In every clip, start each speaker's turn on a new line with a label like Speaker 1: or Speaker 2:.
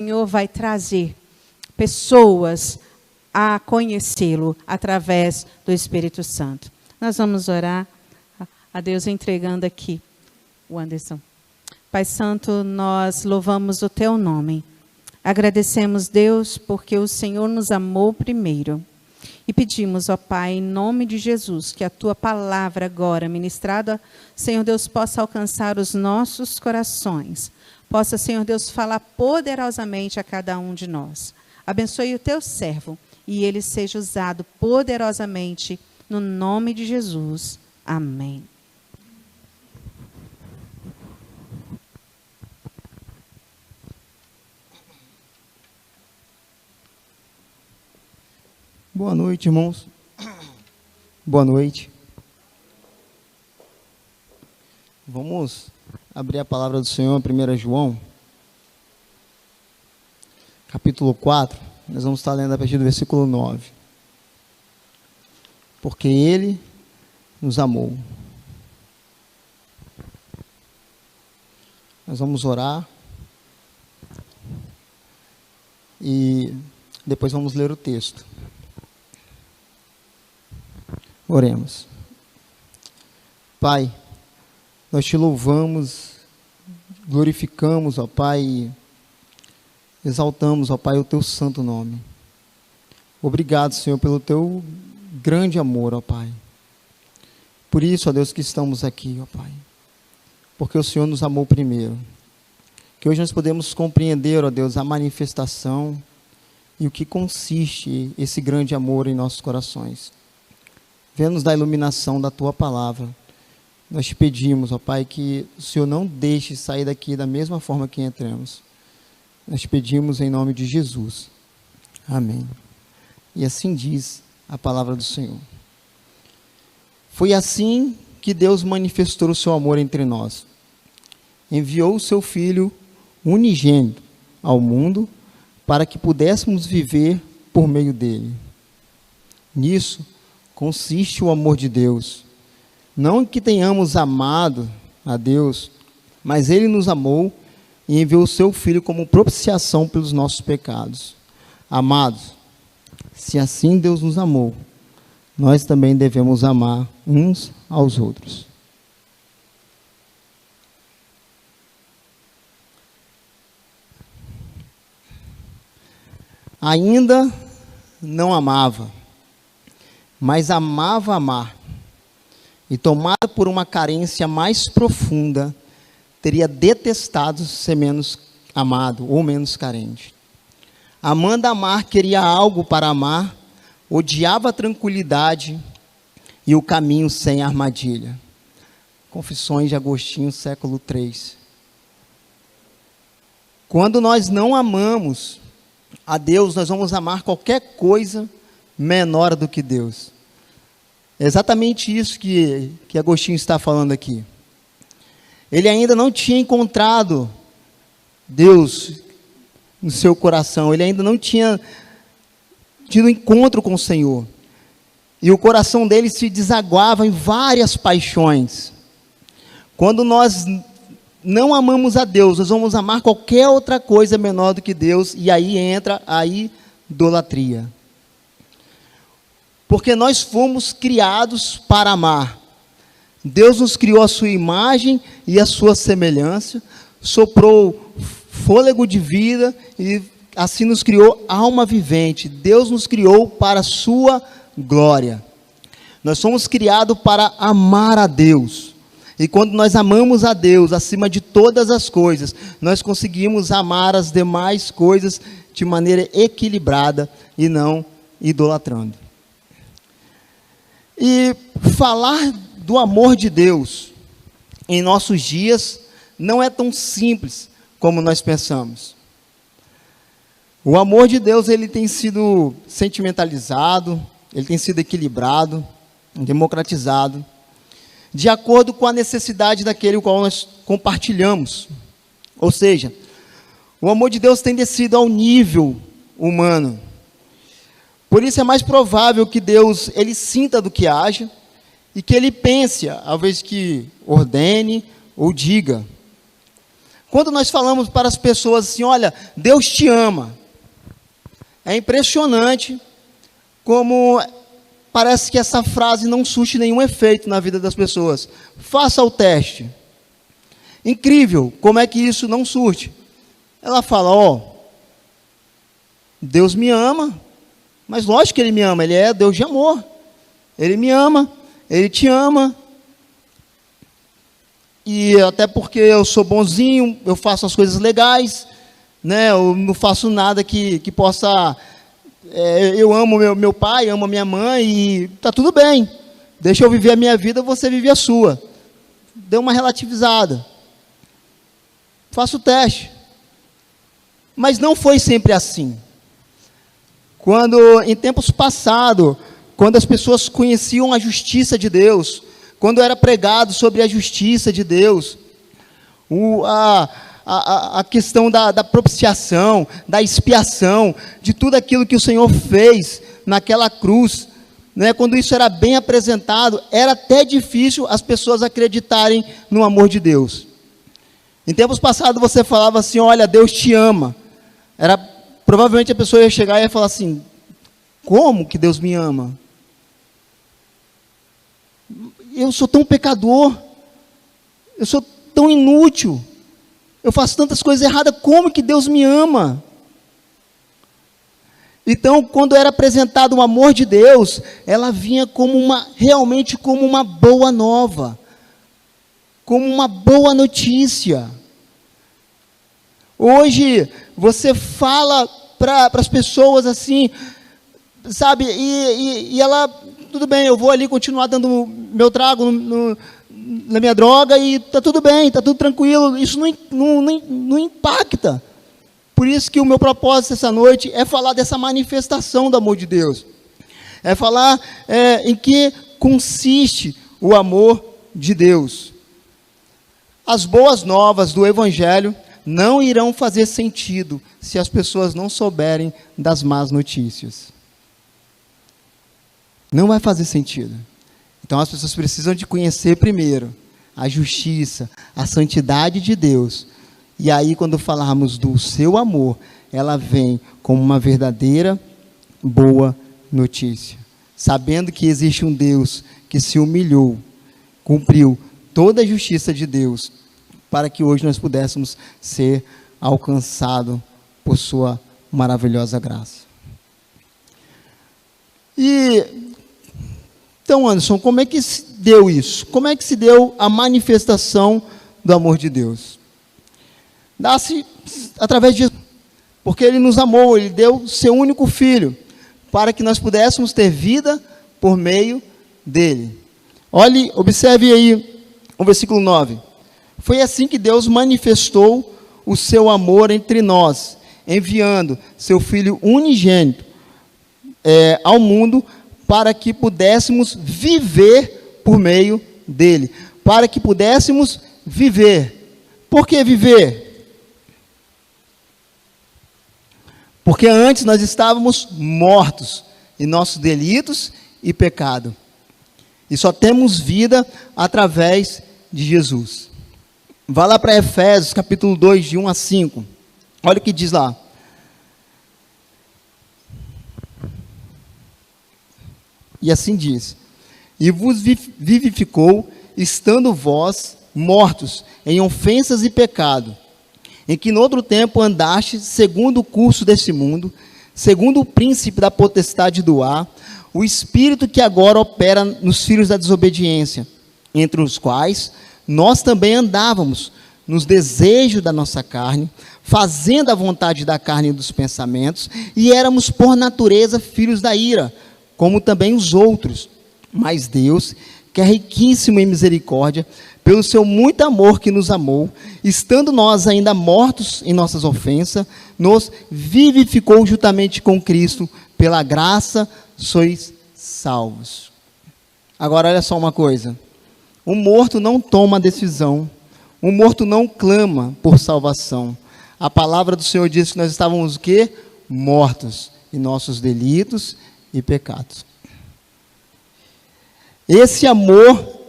Speaker 1: Senhor vai trazer pessoas a conhecê-lo através do Espírito Santo. Nós vamos orar a Deus entregando aqui o Anderson. Pai Santo, nós louvamos o Teu nome. Agradecemos, Deus, porque o Senhor nos amou primeiro. E pedimos, ó Pai, em nome de Jesus, que a Tua palavra agora ministrada, Senhor Deus, possa alcançar os nossos corações. Possa, Senhor Deus, falar poderosamente a cada um de nós. Abençoe o Teu servo e ele seja usado poderosamente no nome de Jesus. Amém.
Speaker 2: Boa noite, irmãos. Boa noite. Vamos abrir a palavra do Senhor em 1 João, capítulo 4. Nós vamos estar lendo a partir do versículo 9. Porque Ele nos amou. Nós vamos orar e depois vamos ler o texto. Oremos. Pai, nós te louvamos, glorificamos, ó Pai, e exaltamos, ó Pai, o Teu santo nome. Obrigado, Senhor, pelo Teu grande amor, ó Pai. Por isso, ó Deus, que estamos aqui, ó Pai. Porque o Senhor nos amou primeiro. Que hoje nós podemos compreender, ó Deus, a manifestação e o que consiste esse grande amor em nossos corações. Vê-nos da iluminação da Tua palavra. Nós te pedimos, ó Pai, que o Senhor não deixe sair daqui da mesma forma que entramos. Nós te pedimos em nome de Jesus. Amém. E assim diz a palavra do Senhor. Foi assim que Deus manifestou o seu amor entre nós. Enviou o seu Filho unigênito ao mundo para que pudéssemos viver por meio dele. Nisso consiste o amor de Deus. Não que tenhamos amado a Deus, mas Ele nos amou e enviou o seu Filho como propiciação pelos nossos pecados. Amados, se assim Deus nos amou, nós também devemos amar uns aos outros. Ainda não amava, mas amava amar. E tomado por uma carência mais profunda, teria detestado ser menos amado ou menos carente. Amando amar, queria algo para amar, odiava a tranquilidade e o caminho sem armadilha. Confissões de Agostinho, século 3. Quando nós não amamos a Deus, nós vamos amar qualquer coisa menor do que Deus. É exatamente isso que Agostinho está falando aqui. Ele ainda não tinha encontrado Deus no seu coração. Ele ainda não tinha tido encontro com o Senhor. E o coração dele se desaguava em várias paixões. Quando nós não amamos a Deus, nós vamos amar qualquer outra coisa menor do que Deus. E aí entra a idolatria. Porque nós fomos criados para amar. Deus nos criou a sua imagem e a sua semelhança, soprou fôlego de vida e assim nos criou alma vivente. Deus nos criou para a sua glória. Nós somos criados para amar a Deus. E quando nós amamos a Deus acima de todas as coisas, nós conseguimos amar as demais coisas de maneira equilibrada e não idolatrando. E falar do amor de Deus em nossos dias não é tão simples como nós pensamos. O amor de Deus, ele tem sido sentimentalizado, ele tem sido equilibrado, democratizado, de acordo com a necessidade daquele com qual nós compartilhamos. Ou seja, o amor de Deus tem descido ao nível humano. Por isso é mais provável que Deus, ele sinta do que haja, e que ele pense, ao invés que ordene ou diga. Quando nós falamos para as pessoas assim, olha, Deus te ama, é impressionante como parece que essa frase não surte nenhum efeito na vida das pessoas. Faça o teste. Incrível, como é que isso não surte? Ela fala, ó, Deus me ama, mas lógico que Ele me ama, Ele é Deus de amor. Ele me ama, Ele te ama. E até porque eu sou bonzinho, eu faço as coisas legais, né? Eu não faço nada que possa... eu amo meu pai, amo a minha mãe e está tudo bem. Deixa eu viver a minha vida, você vive a sua. Deu uma relativizada. Faço o teste. Mas não foi sempre assim. Quando, em tempos passados, quando as pessoas conheciam a justiça de Deus, quando era pregado sobre a justiça de Deus, a questão da propiciação, da expiação, de tudo aquilo que o Senhor fez naquela cruz, né, quando isso era bem apresentado, era até difícil as pessoas acreditarem no amor de Deus. Em tempos passados você falava assim, olha, Deus te ama. Provavelmente a pessoa ia chegar e ia falar assim, como que Deus me ama? Eu sou tão pecador, eu sou tão inútil, eu faço tantas coisas erradas, como que Deus me ama? Então, quando era apresentado o amor de Deus, ela vinha realmente como uma boa nova, como uma boa notícia. Hoje, você fala para as pessoas assim, sabe, e ela, tudo bem, eu vou ali continuar dando meu trago na minha droga e está tudo bem, está tudo tranquilo, isso não impacta. Por isso que o meu propósito essa noite é falar dessa manifestação do amor de Deus. É falar em que consiste o amor de Deus. As boas novas do Evangelho não irão fazer sentido se as pessoas não souberem das más notícias. Não vai fazer sentido. Então as pessoas precisam de conhecer primeiro a justiça, a santidade de Deus. E aí, quando falarmos do seu amor, ela vem como uma verdadeira boa notícia. Sabendo que existe um Deus que se humilhou, cumpriu toda a justiça de Deus, para que hoje nós pudéssemos ser alcançados por sua maravilhosa graça. Então, Anderson, como é que se deu isso? Como é que se deu a manifestação do amor de Deus? Dá-se através de Jesus, porque Ele nos amou, Ele deu seu único Filho, para que nós pudéssemos ter vida por meio dEle. Olhe, observe aí o versículo 9. Foi assim que Deus manifestou o seu amor entre nós, enviando seu Filho unigênito ao mundo, para que pudéssemos viver por meio dEle. Para que pudéssemos viver. Por que viver? Porque antes nós estávamos mortos em nossos delitos e pecado. E só temos vida através de Jesus. Vá lá para Efésios, capítulo 2, de 1 a 5. Olha o que diz lá. E assim diz: e vos vivificou, estando vós mortos em ofensas e pecado, em que no outro tempo andastes segundo o curso deste mundo, segundo o príncipe da potestade do ar, o espírito que agora opera nos filhos da desobediência, entre os quais nós também andávamos nos desejos da nossa carne, fazendo a vontade da carne e dos pensamentos, e éramos por natureza filhos da ira, como também os outros. Mas Deus, que é riquíssimo em misericórdia, pelo seu muito amor que nos amou, estando nós ainda mortos em nossas ofensas, nos vivificou juntamente com Cristo, pela graça sois salvos. Agora olha só uma coisa, o morto não toma decisão, o morto não clama por salvação. A palavra do Senhor diz que nós estávamos o quê? Mortos em nossos delitos e pecados. Esse amor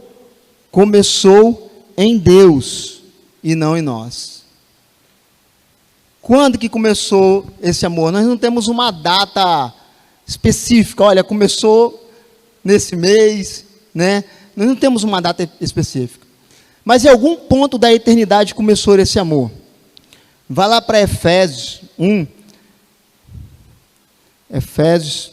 Speaker 2: começou em Deus e não em nós. Quando que começou esse amor? Nós não temos uma data específica. Olha, começou nesse mês, né? Nós não temos uma data específica. Mas em algum ponto da eternidade começou esse amor. Vá lá para Efésios 1. Efésios.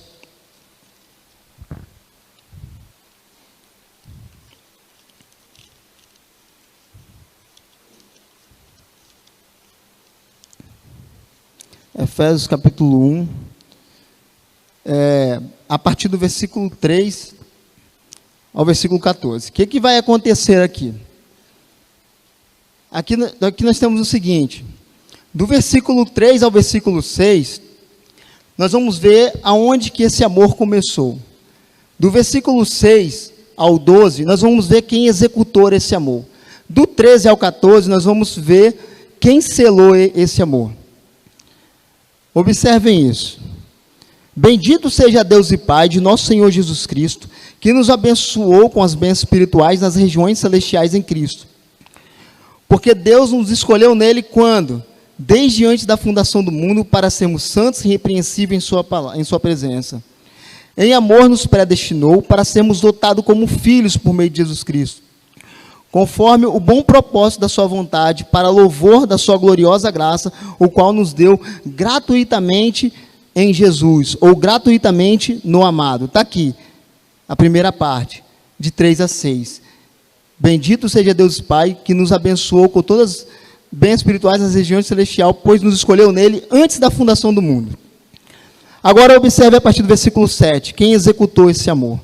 Speaker 2: Efésios capítulo 1. A partir do versículo 3 ao versículo 14. O que vai acontecer aqui? Aqui nós temos o seguinte. Do versículo 3 ao versículo 6, nós vamos ver aonde que esse amor começou. Do versículo 6 ao 12, nós vamos ver quem executou esse amor. Do 13 ao 14, nós vamos ver quem selou esse amor. Observem isso. Bendito seja Deus e Pai de nosso Senhor Jesus Cristo, que nos abençoou com as bênçãos espirituais nas regiões celestiais em Cristo. Porque Deus nos escolheu nele quando? Desde antes da fundação do mundo, para sermos santos e irrepreensíveis em sua presença. Em amor nos predestinou para sermos dotados como filhos por meio de Jesus Cristo, conforme o bom propósito da sua vontade, para louvor da sua gloriosa graça, o qual nos deu gratuitamente em Jesus, ou gratuitamente no amado. Está aqui, a primeira parte, de 3 a 6. Bendito seja Deus Pai, que nos abençoou com todas as bênçãos espirituais nas regiões celestiais, pois nos escolheu nele antes da fundação do mundo. Agora observe a partir do versículo 7, quem executou esse amor.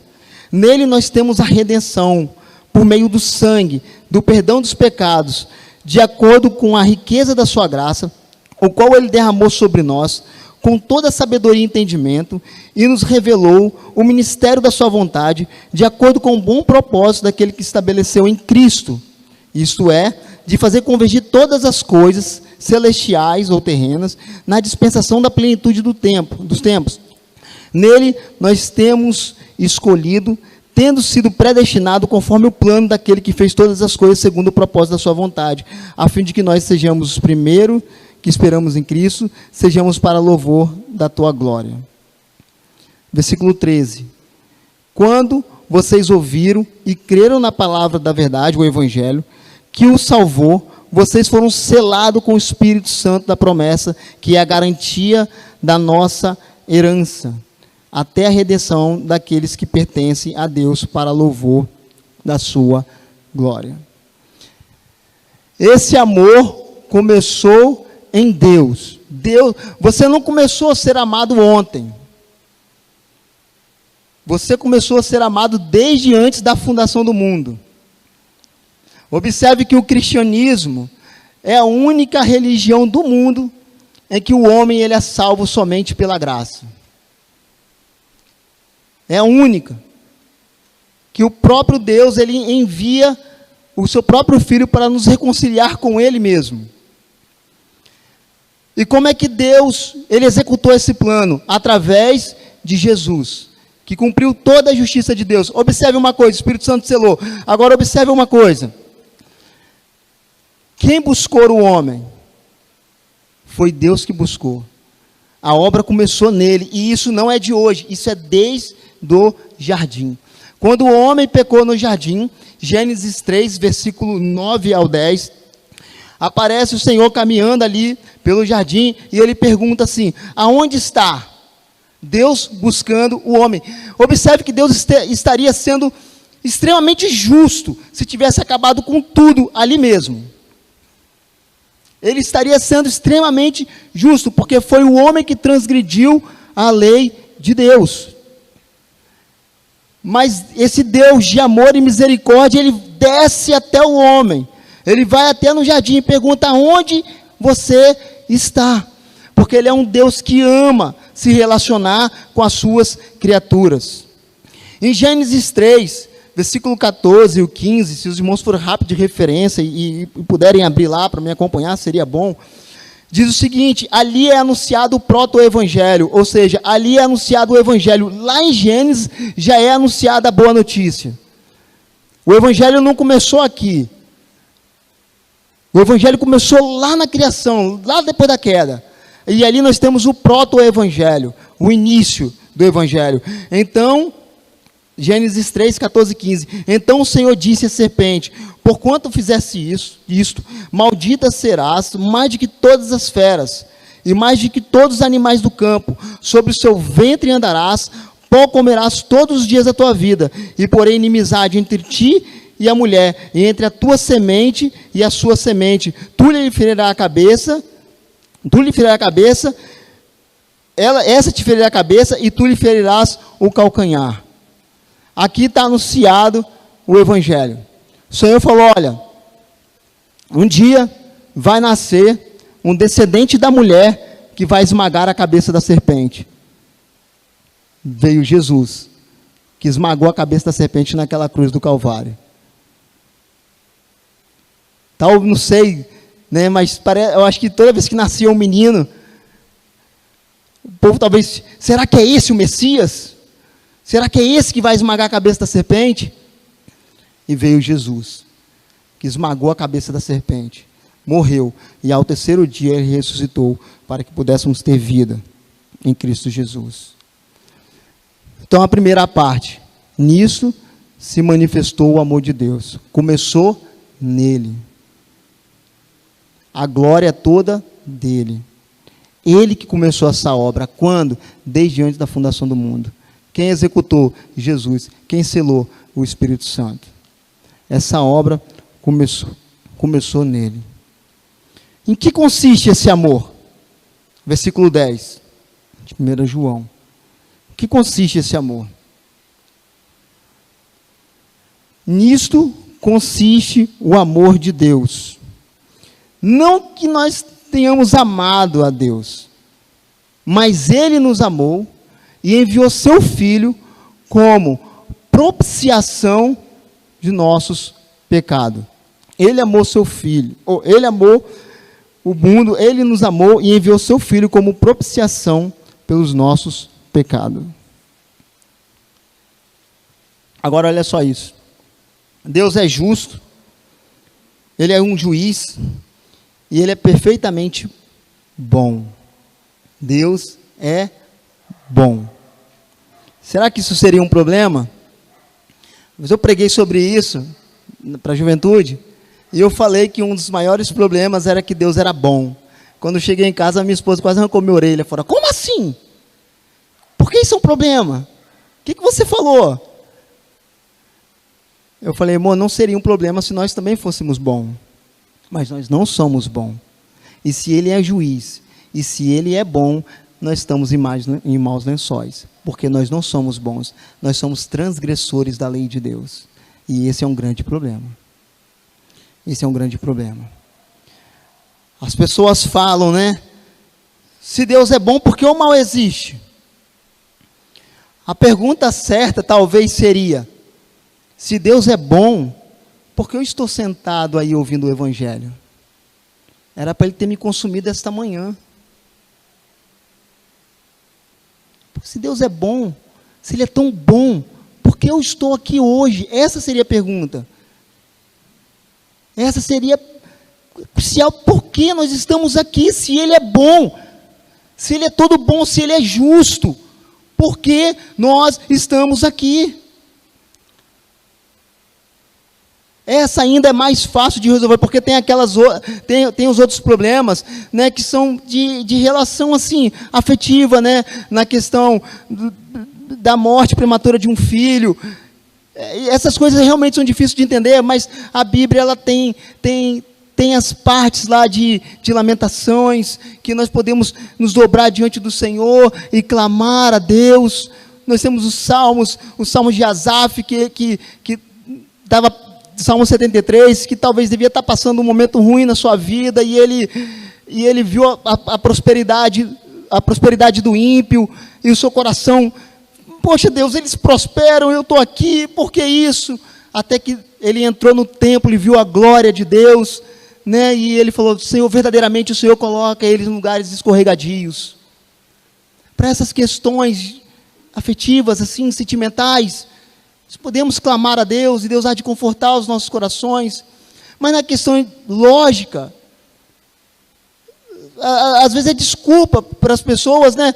Speaker 2: Nele nós temos a redenção, por meio do sangue, do perdão dos pecados, de acordo com a riqueza da sua graça, o qual ele derramou sobre nós, com toda a sabedoria e entendimento, e nos revelou o ministério da sua vontade, de acordo com o bom propósito daquele que estabeleceu em Cristo, isto é, de fazer convergir todas as coisas, celestiais ou terrenas, na dispensação da plenitude dos tempos. Nele nós temos escolhido, tendo sido predestinado conforme o plano daquele que fez todas as coisas segundo o propósito da sua vontade, a fim de que nós sejamos os primeiros que esperamos em Cristo, sejamos para louvor da tua glória. Versículo 13. Quando vocês ouviram e creram na palavra da verdade, o Evangelho, que os salvou, vocês foram selados com o Espírito Santo da promessa, que é a garantia da nossa herança, até a redenção daqueles que pertencem a Deus para louvor da sua glória. Esse amor começou em Deus. Você não começou a ser amado ontem. Você começou a ser amado desde antes da fundação do mundo. Observe que o cristianismo é a única religião do mundo em que o homem ele é salvo somente pela graça. É a única. Que o próprio Deus ele envia o seu próprio Filho para nos reconciliar com Ele mesmo. E como é que Deus ele executou esse plano? Através de Jesus, que cumpriu toda a justiça de Deus. Observe uma coisa, o Espírito Santo selou. Agora observe uma coisa. Quem buscou o homem? Foi Deus que buscou. A obra começou nele, e isso não é de hoje, isso é desde o jardim. Quando o homem pecou no jardim, Gênesis 3, versículo 9 ao 10, aparece o Senhor caminhando ali pelo jardim, e ele pergunta assim, aonde está? Deus buscando o homem. Observe que Deus estaria sendo extremamente justo, se tivesse acabado com tudo ali mesmo. Ele estaria sendo extremamente justo, porque foi o homem que transgrediu a lei de Deus. Mas esse Deus de amor e misericórdia, ele desce até o homem. Ele vai até no jardim e pergunta, onde você está? Porque ele é um Deus que ama se relacionar com as suas criaturas. Em Gênesis 3, versículo 14 e o 15, se os irmãos forem rápido de referência e puderem abrir lá para me acompanhar, seria bom. Diz o seguinte, ali é anunciado o proto-evangelho, ou seja, ali é anunciado o evangelho. Lá em Gênesis já é anunciada a boa notícia. O evangelho não começou aqui. O evangelho começou lá na criação, lá depois da queda. E ali nós temos o proto-evangelho, o início do evangelho. Então, Gênesis 3, 14 e 15. Então o Senhor disse à serpente: porquanto fizesse isto, maldita serás mais de que todas as feras, e mais de que todos os animais do campo. Sobre o seu ventre andarás, pó comerás todos os dias da tua vida, e porém inimizade entre ti e a mulher, e entre a tua semente e a sua semente. Tu lhe ferirás a cabeça, essa te ferirá a cabeça, e tu lhe ferirás o calcanhar. Aqui está anunciado o evangelho. O Senhor falou: olha, um dia vai nascer um descendente da mulher que vai esmagar a cabeça da serpente. Veio Jesus, que esmagou a cabeça da serpente naquela cruz do Calvário. Tal, não sei, né, mas eu acho que toda vez que nascia um menino, o povo talvez, será que é esse o Messias? Será que é esse que vai esmagar a cabeça da serpente? E veio Jesus, que esmagou a cabeça da serpente, morreu, e ao terceiro dia ele ressuscitou, para que pudéssemos ter vida em Cristo Jesus. Então a primeira parte, nisso se manifestou o amor de Deus, começou nele. A glória é toda dele. Ele que começou essa obra, quando? Desde antes da fundação do mundo. Quem executou? Jesus. Quem selou? O Espírito Santo. Essa obra começou nele. Em que consiste esse amor? Versículo 10, de 1 João. Em que consiste esse amor? Nisto consiste o amor de Deus. Não que nós tenhamos amado a Deus, mas Ele nos amou e enviou seu Filho como propiciação de nossos pecados. Ele amou seu Filho, Ele amou o mundo, Ele nos amou e enviou seu Filho como propiciação pelos nossos pecados. Agora olha só isso. Deus é justo, Ele é um juiz, e Ele é perfeitamente bom. Deus é bom. Será que isso seria um problema? Mas eu preguei sobre isso para a juventude, e eu falei que um dos maiores problemas era que Deus era bom. Quando eu cheguei em casa, minha esposa quase arrancou minha orelha, falou: como assim? Por que isso é um problema? O que você falou? Eu falei: amor, não seria um problema se nós também fôssemos bons. Mas nós não somos bons. E se Ele é juiz, e se Ele é bom, nós estamos em maus lençóis. Porque nós não somos bons. Nós somos transgressores da lei de Deus. E esse é um grande problema. Esse é um grande problema. As pessoas falam, né? Se Deus é bom, por que o mal existe? A pergunta certa talvez seria: se Deus é bom, por que eu estou sentado aí ouvindo o Evangelho? Era para Ele ter me consumido esta manhã. Porque se Deus é bom, se Ele é tão bom, por que eu estou aqui hoje? Essa seria a pergunta. Essa seria crucial. Por que nós estamos aqui? Se Ele é bom, se Ele é todo bom, se Ele é justo, por que nós estamos aqui? Essa ainda é mais fácil de resolver, porque tem tem os outros problemas, né, que são de relação assim, afetiva, né, na questão da morte prematura de um filho. Essas coisas realmente são difíceis de entender, mas a Bíblia ela tem as partes lá de lamentações, que nós podemos nos dobrar diante do Senhor e clamar a Deus. Nós temos os salmos de Asaf, que dava Salmo 73, que talvez devia estar passando um momento ruim na sua vida, e ele viu a prosperidade do ímpio, e o seu coração, poxa Deus, eles prosperam, eu estou aqui, por que isso? Até que ele entrou no templo e viu a glória de Deus, né? E ele falou: Senhor, verdadeiramente o Senhor coloca eles em lugares escorregadios. Para essas questões afetivas, assim, sentimentais, podemos clamar a Deus, e Deus há de confortar os nossos corações. Mas na questão lógica, às vezes é desculpa para as pessoas, né?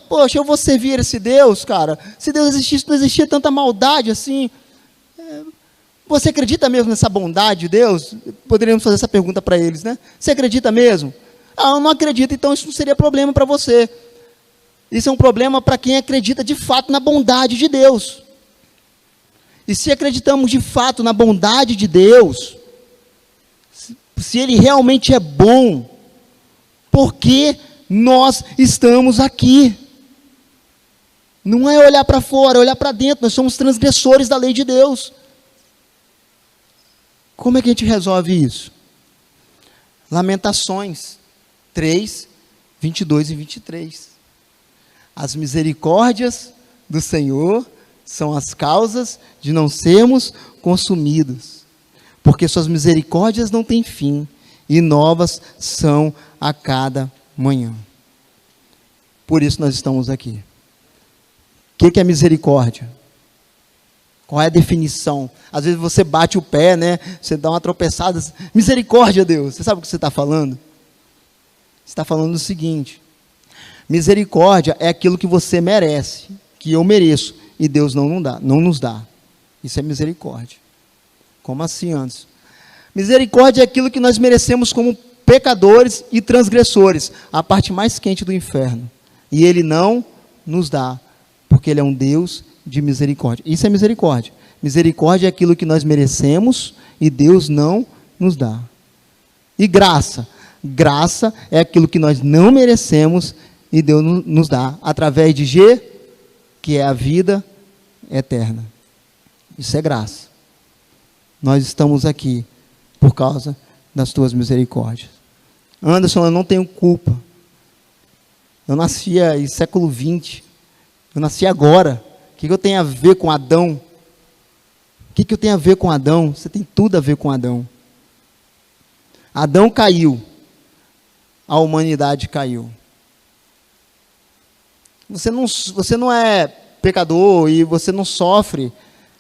Speaker 2: Poxa, eu vou servir esse Deus, cara. Se Deus existisse, não existia tanta maldade assim. Você acredita mesmo nessa bondade de Deus? Poderíamos fazer essa pergunta para eles, né? Você acredita mesmo? Eu não acredito, então isso não seria problema para você. Isso é um problema para quem acredita de fato na bondade de Deus. E se acreditamos de fato na bondade de Deus, se Ele realmente é bom, por que nós estamos aqui? Não é olhar para fora, é olhar para dentro. Nós somos transgressores da lei de Deus. Como é que a gente resolve isso? Lamentações 3, 22 e 23. As misericórdias do Senhor são as causas de não sermos consumidos, porque suas misericórdias não têm fim, e novas são a cada manhã. Por isso nós estamos aqui. O que é misericórdia? Qual é a definição? Às vezes você bate o pé, né? Você dá uma tropeçada. Misericórdia, Deus. Você sabe o que você está falando? Você está falando o seguinte: misericórdia é aquilo que você merece, que eu mereço, e Deus não nos dá. Isso é misericórdia. Como assim, Anderson? Misericórdia é aquilo que nós merecemos como pecadores e transgressores, a parte mais quente do inferno. E Ele não nos dá, porque Ele é um Deus de misericórdia. Isso é misericórdia. Misericórdia é aquilo que nós merecemos e Deus não nos dá. E graça. Graça é aquilo que nós não merecemos e Deus nos dá, através de G, que é a vida eterna. Isso é graça. Nós estamos aqui por causa das tuas misericórdias. Anderson, eu não tenho culpa. Eu nasci em século 20. Eu nasci agora. O que eu tenho a ver com Adão? O que eu tenho a ver com Adão? Você tem tudo a ver com Adão. Adão caiu. A humanidade caiu. Você não é pecador e você não sofre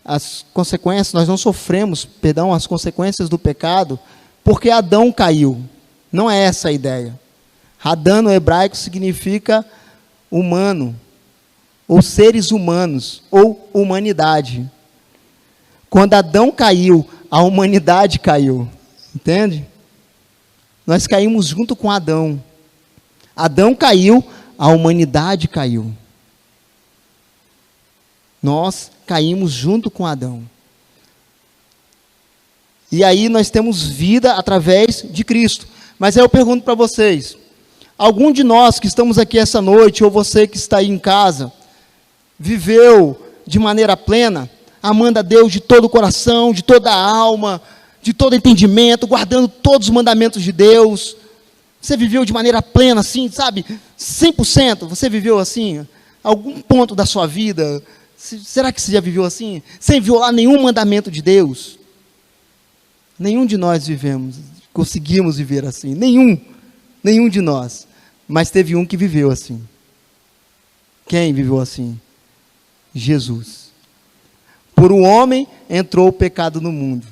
Speaker 2: as consequências, nós não sofremos, perdão, as consequências do pecado, porque Adão caiu. Não é essa a ideia. Adão no hebraico significa humano, ou seres humanos, ou humanidade. Quando Adão caiu, a humanidade caiu. Entende? Nós caímos junto com Adão. Adão caiu, a humanidade caiu. Nós caímos junto com Adão. E aí nós temos vida através de Cristo. Mas aí eu pergunto para vocês, algum de nós que estamos aqui essa noite, ou você que está aí em casa, viveu de maneira plena, amando a Deus de todo o coração, de toda a alma, de todo entendimento, guardando todos os mandamentos de Deus? Você viveu de maneira plena, assim, sabe? 100%, você viveu assim? Algum ponto da sua vida? Será que você já viveu assim? Sem violar nenhum mandamento de Deus? Nenhum de nós conseguimos viver assim. Nenhum de nós. Mas teve um que viveu assim. Quem viveu assim? Jesus. Por um homem entrou o pecado no mundo,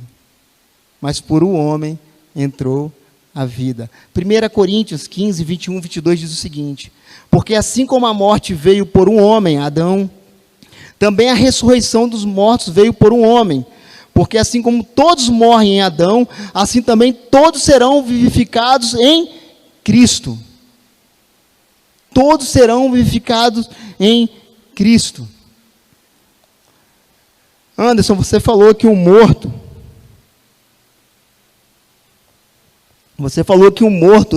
Speaker 2: mas por um homem entrou a vida. 1 Coríntios 15, 21, 22 diz o seguinte: porque assim como a morte veio por um homem, Adão, também a ressurreição dos mortos veio por um homem. Porque assim como todos morrem em Adão, assim também todos serão vivificados em Cristo. Todos serão vivificados em Cristo. Anderson, você falou que o morto,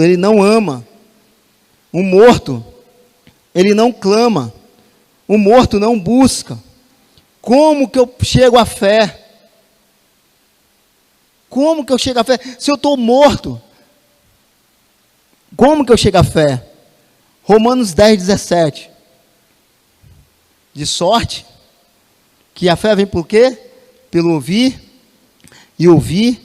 Speaker 2: ele não ama. O morto, ele não clama. O morto não busca. Como que eu chego à fé? Como que eu chego à fé? Se eu estou morto, como que eu chego à fé? Romanos 10, 17. De sorte que a fé vem por quê? Pelo ouvir, e ouvir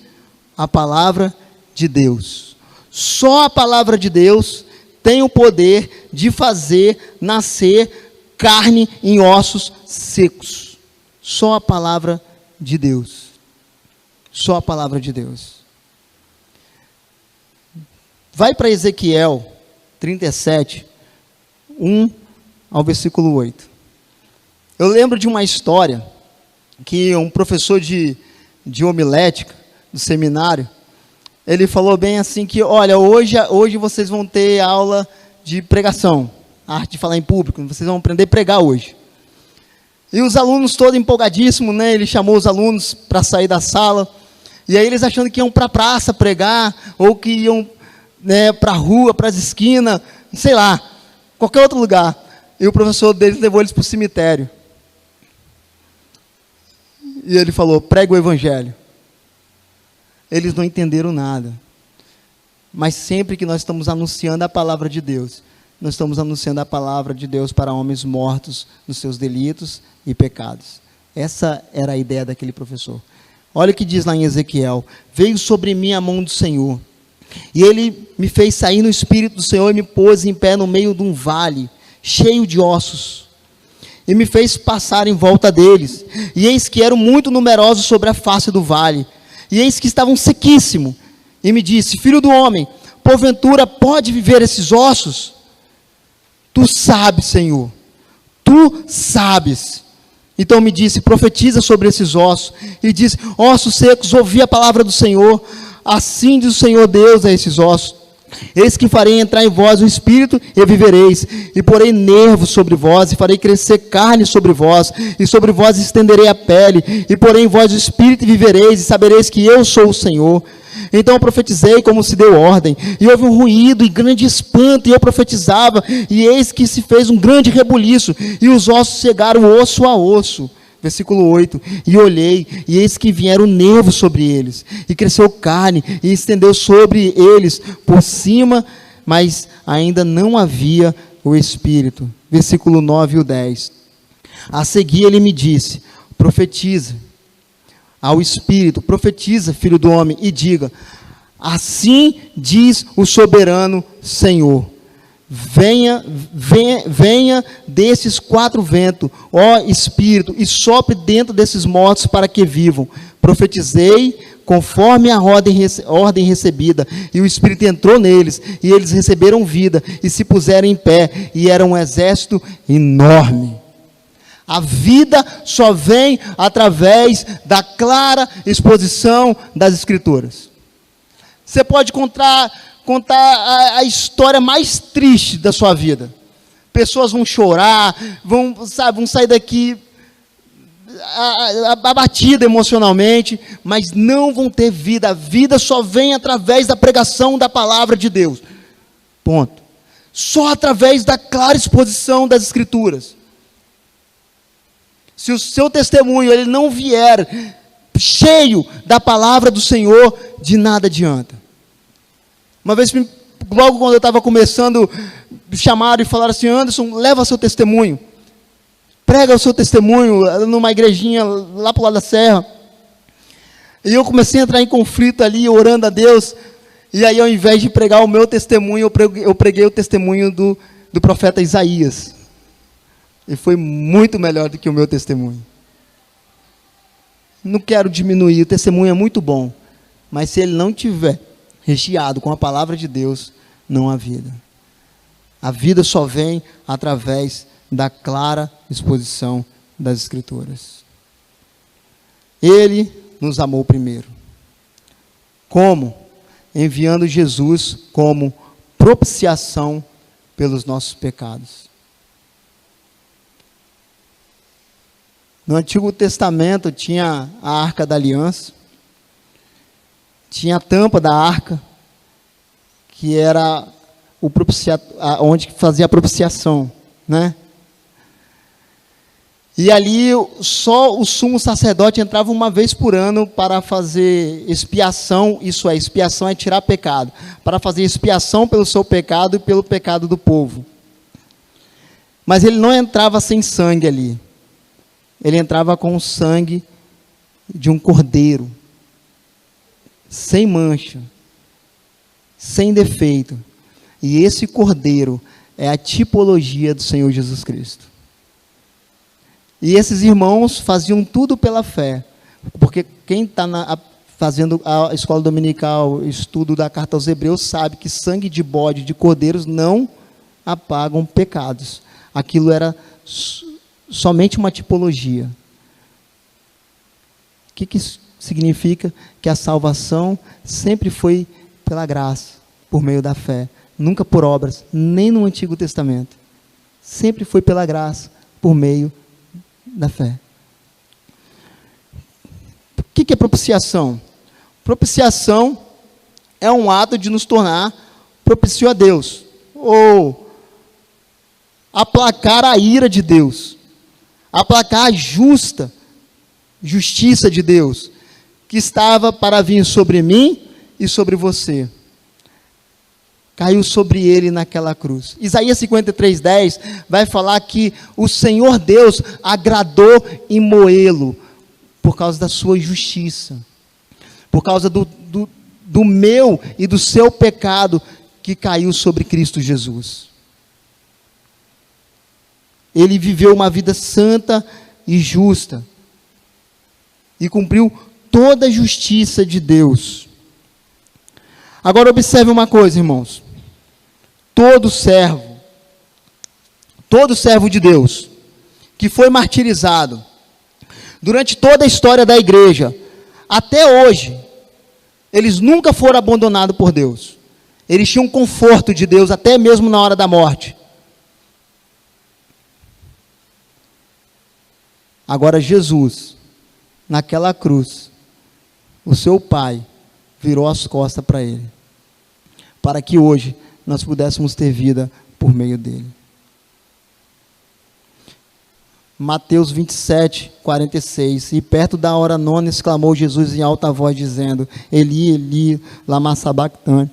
Speaker 2: a palavra de Deus. Só a palavra de Deus tem o poder de fazer nascer carne em ossos secos. Só a palavra de Deus. Só a palavra de Deus. Vai para Ezequiel 37, 1 ao versículo 8. Eu lembro de uma história que um professor de homilética do seminário, ele falou bem assim que, olha, hoje vocês vão ter aula de pregação, a arte de falar em público, vocês vão aprender a pregar hoje. E os alunos todos empolgadíssimos, né? Ele chamou os alunos para sair da sala, e aí eles achando que iam para a praça pregar, ou que iam, né, para a rua, para as esquinas, sei lá, qualquer outro lugar. E o professor deles levou eles para o cemitério. E ele falou, prega o evangelho. Eles não entenderam nada. Mas sempre que nós estamos anunciando a palavra de Deus, nós estamos anunciando a palavra de Deus para homens mortos nos seus delitos e pecados. Essa era a ideia daquele professor. Olha o que diz lá em Ezequiel. Veio sobre mim a mão do Senhor, e ele me fez sair no Espírito do Senhor e me pôs em pé no meio de um vale, cheio de ossos. E me fez passar em volta deles. E eis que eram muito numerosos sobre a face do vale. E eis que estavam sequíssimos. E me disse, filho do homem, porventura pode viver esses ossos? Tu sabes, Senhor. Tu sabes. Então me disse, profetiza sobre esses ossos. E disse, ossos secos, ouvi a palavra do Senhor. Assim diz o Senhor Deus a esses ossos. Eis que farei entrar em vós o Espírito e vivereis, e porei nervos sobre vós, e farei crescer carne sobre vós, e sobre vós estenderei a pele, e porei em vós o Espírito e vivereis, e sabereis que eu sou o Senhor. Então eu profetizei como se deu ordem, e houve um ruído e grande espanto, e eu profetizava, e eis que se fez um grande rebuliço, e os ossos chegaram osso a osso. Versículo 8, e olhei, e eis que vieram nervos sobre eles, e cresceu carne, e estendeu sobre eles por cima, mas ainda não havia o Espírito. Versículo 9 e o 10. A seguir ele me disse, profetiza ao Espírito, profetiza, filho do homem, e diga, assim diz o soberano Senhor. Venha desses quatro ventos, ó Espírito, e sopre dentro desses mortos para que vivam. Profetizei conforme a ordem recebida, e o Espírito entrou neles, e eles receberam vida, e se puseram em pé, e era um exército enorme. A vida só vem através da clara exposição das Escrituras. Você pode contar a história mais triste da sua vida. Pessoas vão chorar, vão sair daqui abatida emocionalmente, mas não vão ter vida. A vida só vem através da pregação da palavra de Deus. Ponto. Só através da clara exposição das Escrituras. Se o seu testemunho ele não vier cheio da palavra do Senhor, de nada adianta. Uma vez, logo quando eu estava começando, me chamaram e falaram assim, Anderson, leva seu testemunho. Prega o seu testemunho numa igrejinha lá para o lado da serra. E eu comecei a entrar em conflito ali, orando a Deus. E aí, ao invés de pregar o meu testemunho, eu preguei o testemunho do profeta Isaías. E foi muito melhor do que o meu testemunho. Não quero diminuir, o testemunho é muito bom. Mas se ele não tiver recheado com a palavra de Deus, não há vida. A vida só vem através da clara exposição das Escrituras. Ele nos amou primeiro. Como? Enviando Jesus como propiciação pelos nossos pecados. No Antigo Testamento tinha a Arca da Aliança, tinha a tampa da arca, que era onde fazia a propiciação, né? E ali só o sumo sacerdote entrava uma vez por ano para fazer expiação, isso é, expiação é tirar pecado, para fazer expiação pelo seu pecado e pelo pecado do povo. Mas ele não entrava sem sangue ali. Ele entrava com o sangue de um cordeiro, sem mancha, sem defeito. E esse cordeiro é a tipologia do Senhor Jesus Cristo. E esses irmãos faziam tudo pela fé, porque quem está fazendo a escola dominical, estudo da carta aos Hebreus, sabe que sangue de bode, de cordeiros, não apagam pecados. Aquilo era somente uma tipologia. O que isso significa? Que a salvação sempre foi pela graça, por meio da fé, nunca por obras, nem no Antigo Testamento. Sempre foi pela graça, por meio da fé. O que é propiciação? Propiciação é um ato de nos tornar propício a Deus, ou aplacar a ira de Deus, aplacar a justiça de Deus, que estava para vir sobre mim e sobre você. Caiu sobre ele naquela cruz. Isaías 53:10 vai falar que o Senhor Deus agradou em moê-lo, por causa da sua justiça, por causa do meu e do seu pecado que caiu sobre Cristo Jesus. Ele viveu uma vida santa e justa, e cumpriu toda a justiça de Deus. Agora observe uma coisa, irmãos. Todo servo de Deus, que foi martirizado, durante toda a história da igreja, até hoje, eles nunca foram abandonados por Deus. Eles tinham conforto de Deus, até mesmo na hora da morte. Agora Jesus, naquela cruz, o seu Pai virou as costas para ele, para que hoje nós pudéssemos ter vida por meio dele. Mateus 27:46, e perto da hora nona exclamou Jesus em alta voz, dizendo: Eli, Eli, lama sabactani,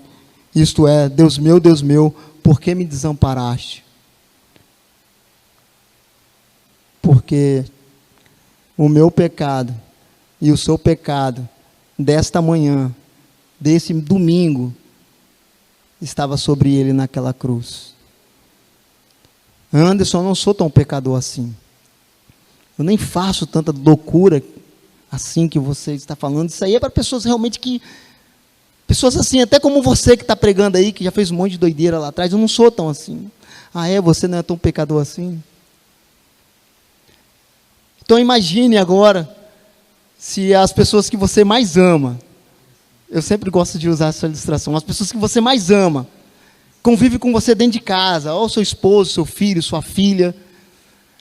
Speaker 2: isto é, Deus meu, por que me desamparaste? Porque o meu pecado e o seu pecado desta manhã, desse domingo, estava sobre ele naquela cruz. Anderson, eu não sou tão pecador assim. Eu nem faço tanta loucura assim que você está falando. Isso aí é para pessoas realmente que... Pessoas assim, até como você que está pregando aí, que já fez um monte de doideira lá atrás. Eu não sou tão assim. Ah, você não é tão pecador assim? Então imagine agora, se as pessoas que você mais ama, eu sempre gosto de usar essa ilustração, as pessoas que você mais ama, convive com você dentro de casa, ou seu esposo, seu filho, sua filha.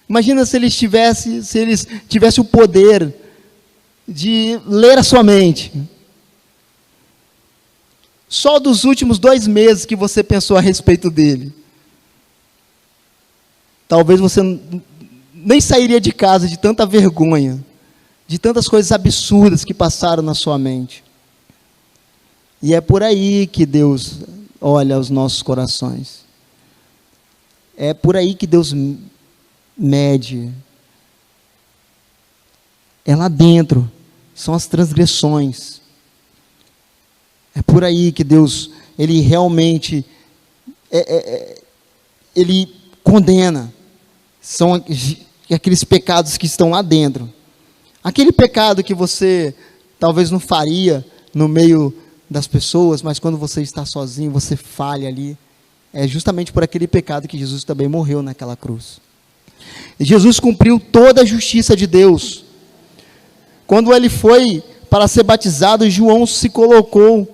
Speaker 2: Imagina se eles tivessem o poder de ler a sua mente. Só dos últimos 2 meses que você pensou a respeito dele. Talvez você nem sairia de casa de tanta vergonha, de tantas coisas absurdas que passaram na sua mente. E é por aí que Deus olha os nossos corações. É por aí que Deus mede. É lá dentro, são as transgressões. É por aí que Deus, Ele realmente, Ele condena. São aqueles pecados que estão lá dentro. Aquele pecado que você talvez não faria no meio das pessoas, mas quando você está sozinho, você falha ali. É justamente por aquele pecado que Jesus também morreu naquela cruz. E Jesus cumpriu toda a justiça de Deus. Quando ele foi para ser batizado, João se colocou,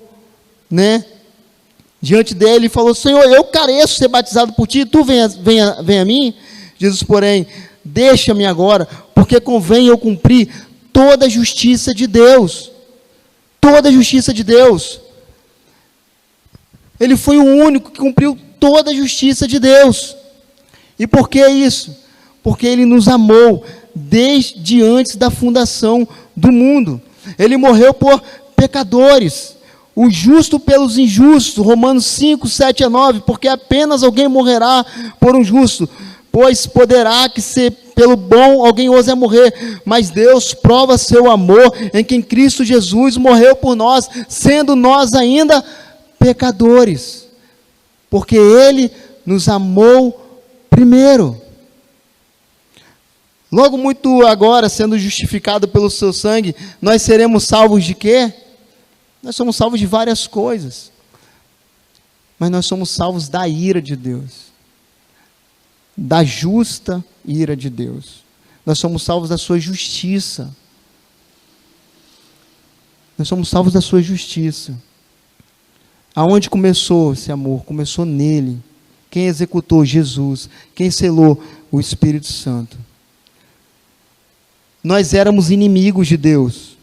Speaker 2: diante dele e falou: Senhor, eu careço ser batizado por ti, tu vem a mim? Jesus, porém, deixa-me agora, porque convém eu cumprir toda a justiça de Deus. Toda a justiça de Deus. Ele foi o único que cumpriu toda a justiça de Deus. E por que isso? Porque Ele nos amou desde antes da fundação do mundo. Ele morreu por pecadores, o justo pelos injustos, Romanos 5, 7 a 9, porque apenas alguém morrerá por um justo, pois poderá que ser pelo bom alguém ouse morrer, mas Deus prova seu amor em que em Cristo Jesus morreu por nós, sendo nós ainda pecadores, porque Ele nos amou primeiro. Logo muito agora, sendo justificado pelo seu sangue, nós seremos salvos de quê? Nós somos salvos de várias coisas. Mas nós somos salvos da ira de Deus. Da justa ira de Deus. Nós somos salvos da sua justiça. Nós somos salvos da sua justiça. Aonde começou esse amor? Começou nele. Quem executou? Jesus. Quem selou? O Espírito Santo. Nós éramos inimigos de Deus.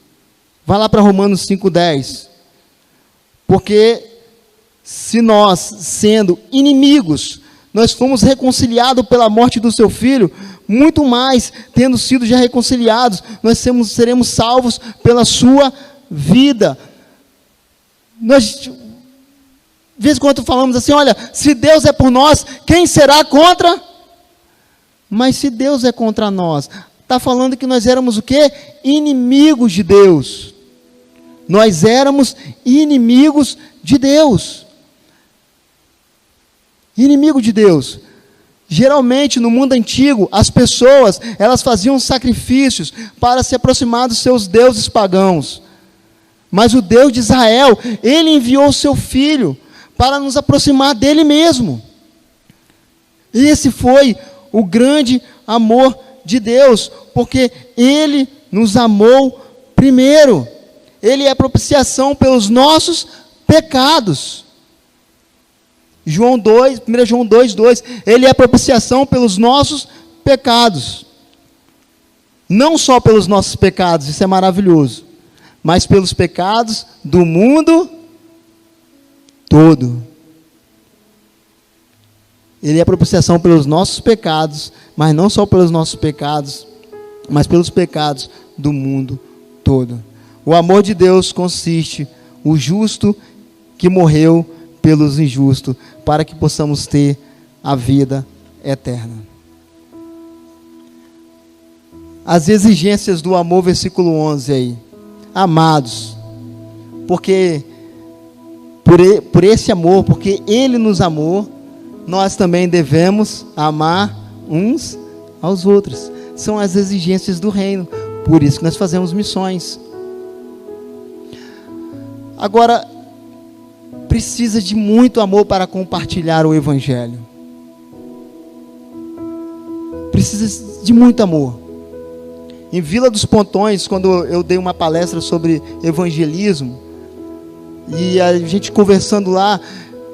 Speaker 2: Vai lá para Romanos 5,10. Porque se nós, sendo inimigos, nós fomos reconciliados pela morte do seu Filho, muito mais, tendo sido já reconciliados, nós seremos salvos pela sua vida. Nós, de vez em quando falamos assim, olha, se Deus é por nós, quem será contra? Mas se Deus é contra nós, está falando que nós éramos o quê? Inimigos de Deus. Nós éramos inimigos de Deus. Inimigo de Deus. Geralmente, no mundo antigo, as pessoas, elas faziam sacrifícios para se aproximar dos seus deuses pagãos. Mas o Deus de Israel, Ele enviou o seu Filho para nos aproximar dEle mesmo. Esse foi o grande amor de Deus, porque Ele nos amou primeiro. Ele é a propiciação pelos nossos pecados. 1 João 2,2, Ele é a propiciação pelos nossos pecados. Não só pelos nossos pecados, isso é maravilhoso, mas pelos pecados do mundo todo. Ele é a propiciação pelos nossos pecados, mas não só pelos nossos pecados, mas pelos pecados do mundo todo. O amor de Deus consiste o justo que morreu pelos injustos, para que possamos ter a vida eterna. As exigências do amor, versículo 11 aí. Amados, porque por esse amor, porque Ele nos amou, nós também devemos amar uns aos outros. São as exigências do reino, por isso que nós fazemos missões. Agora, precisa de muito amor para compartilhar o Evangelho. Precisa de muito amor. Em Vila dos Pontões, quando eu dei uma palestra sobre evangelismo, e a gente conversando lá,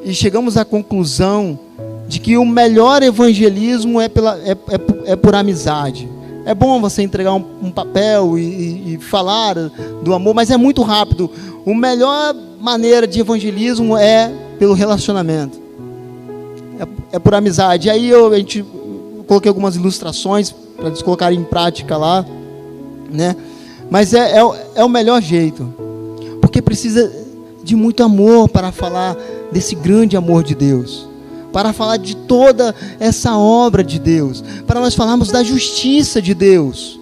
Speaker 2: e chegamos à conclusão de que o melhor evangelismo é por amizade. É bom você entregar um papel e falar do amor, mas é muito rápido. A melhor maneira de evangelismo é pelo relacionamento. É por amizade. E aí eu coloquei algumas ilustrações para eles colocarem em prática lá, né? Mas é o melhor jeito. Porque precisa de muito amor para falar desse grande amor de Deus. Para falar de toda essa obra de Deus. Para nós falarmos da justiça de Deus.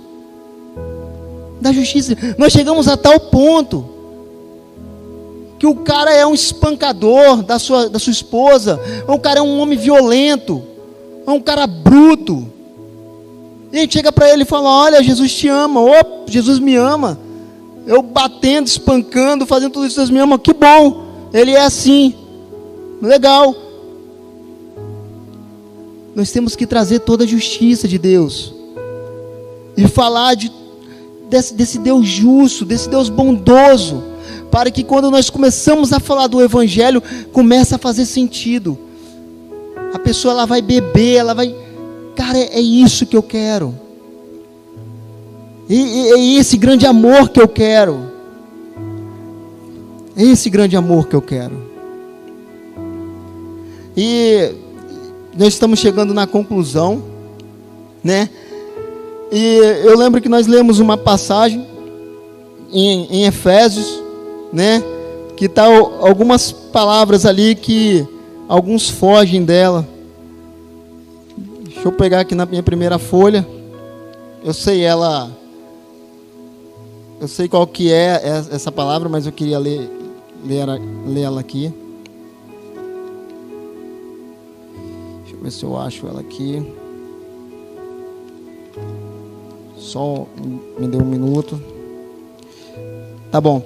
Speaker 2: Da justiça. Nós chegamos a tal ponto que o cara é um espancador da sua esposa. Ou o cara é um homem violento. Ou um cara bruto. E a gente chega para ele e fala: olha, Jesus te ama. Oh, Jesus me ama. Eu batendo, espancando, fazendo tudo isso, Deus me ama. Que bom. Ele é assim. Legal. Nós temos que trazer toda a justiça de Deus. E falar desse Deus justo, desse Deus bondoso. Para que quando nós começamos a falar do Evangelho, comece a fazer sentido. A pessoa ela vai beber, ela vai... Cara, é isso que eu quero. É esse grande amor que eu quero. É esse grande amor que eu quero. E nós estamos chegando na conclusão, né? E eu lembro que nós lemos uma passagem em Efésios, né? Que tá algumas palavras ali que alguns fogem dela. Deixa eu pegar aqui na minha primeira folha. Eu sei qual que é essa palavra, mas eu queria ler ela aqui. Deixa eu ver se eu acho ela aqui. Só me dê um minuto. Tá bom,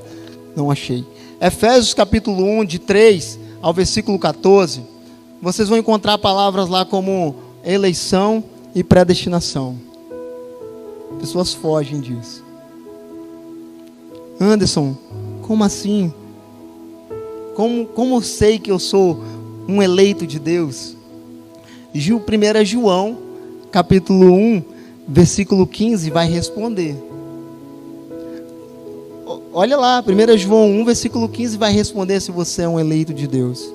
Speaker 2: não achei. Efésios capítulo 1, de 3 ao versículo 14, vocês vão encontrar palavras lá como eleição e predestinação. Pessoas fogem disso. Anderson, como assim? Como eu sei que eu sou um eleito de Deus? 1 João, capítulo 1, versículo 15, vai responder. Olha lá, 1 João 1, versículo 15, vai responder se você é um eleito de Deus.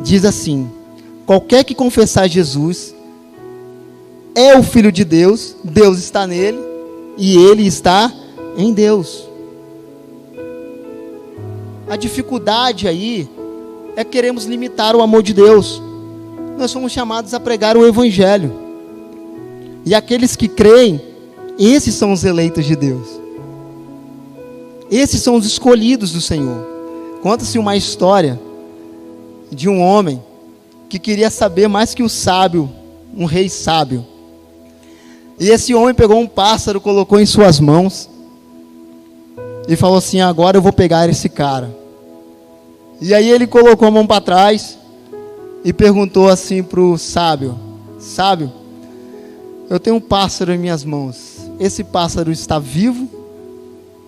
Speaker 2: Diz assim: qualquer que confessar Jesus é o Filho de Deus, Deus está nele e ele está em Deus. A dificuldade aí é que queremos limitar o amor de Deus. Nós somos chamados a pregar o Evangelho. E aqueles que creem, esses são os eleitos de Deus. Esses são os escolhidos do Senhor. Conta-se uma história de um homem que queria saber mais que o sábio, um rei sábio. E esse homem pegou um pássaro, colocou em suas mãos e falou assim: agora eu vou pegar esse cara. E aí ele colocou a mão para trás e perguntou assim para o sábio: sábio, eu tenho um pássaro em minhas mãos, esse pássaro está vivo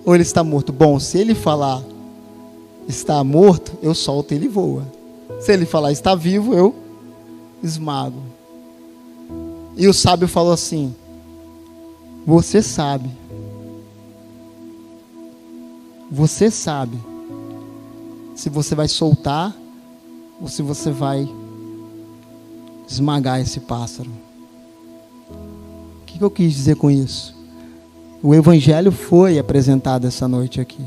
Speaker 2: ou ele está morto? Bom, se ele falar está morto, eu solto e ele voa. Se ele falar está vivo, eu esmago. E o sábio falou assim: você sabe se você vai soltar ou se você vai esmagar esse pássaro. O que eu quis dizer com isso? O Evangelho foi apresentado essa noite aqui,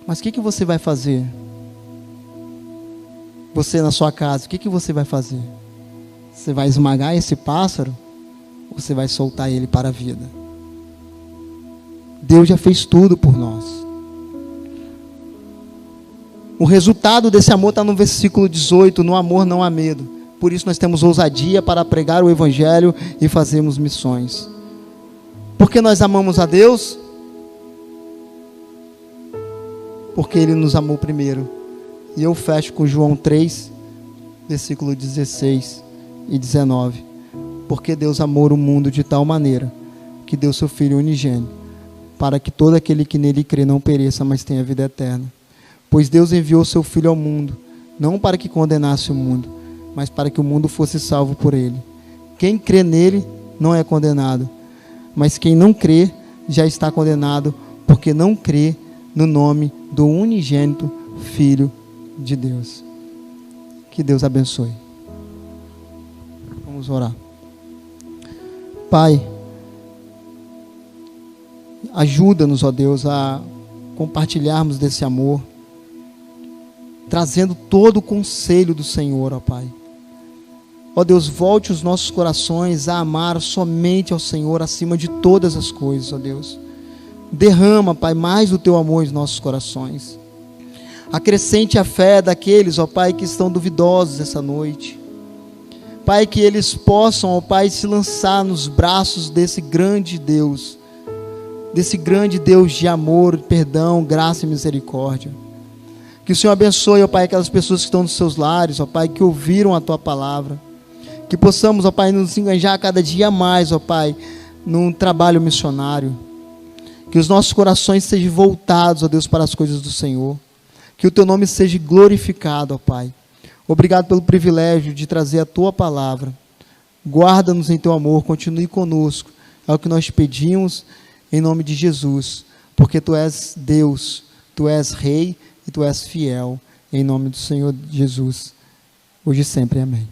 Speaker 2: mas o que você vai fazer? Você na sua casa, o que você vai fazer? Você vai esmagar esse pássaro ou você vai soltar ele para a vida? Deus já fez tudo por nós. O resultado desse amor está no versículo 18: no amor não há medo. Por isso nós temos ousadia para pregar o Evangelho e fazermos missões. Porque nós amamos a Deus? Porque Ele nos amou primeiro. E eu fecho com João 3, versículo 16 e 19. Porque Deus amou o mundo de tal maneira que deu seu Filho unigênito, para que todo aquele que nele crê não pereça, mas tenha vida eterna. Pois Deus enviou seu Filho ao mundo, não para que condenasse o mundo, mas para que o mundo fosse salvo por ele. Quem crê nele não é condenado, mas quem não crê já está condenado, porque não crê no nome do unigênito Filho de Deus. Que Deus abençoe. Vamos orar. Pai, ajuda-nos, ó Deus, a compartilharmos desse amor, trazendo todo o conselho do Senhor, ó Pai. Ó Deus, volte os nossos corações a amar somente ao Senhor acima de todas as coisas, ó Deus. Derrama, Pai, mais do Teu amor em nossos corações. Acrescente a fé daqueles, ó Pai, que estão duvidosos essa noite. Pai, que eles possam, ó Pai, se lançar nos braços desse grande Deus de amor, perdão, graça e misericórdia. Que o Senhor abençoe, ó Pai, aquelas pessoas que estão nos seus lares, ó Pai, que ouviram a Tua palavra. Que possamos, ó Pai, nos engajar cada dia mais, ó Pai, num trabalho missionário. Que os nossos corações sejam voltados, ó Deus, para as coisas do Senhor. Que o Teu nome seja glorificado, ó Pai. Obrigado pelo privilégio de trazer a Tua palavra. Guarda-nos em Teu amor, continue conosco. É o que nós pedimos em nome de Jesus. Porque Tu és Deus, Tu és Rei e Tu és fiel. Em nome do Senhor Jesus. Hoje e sempre. Amém.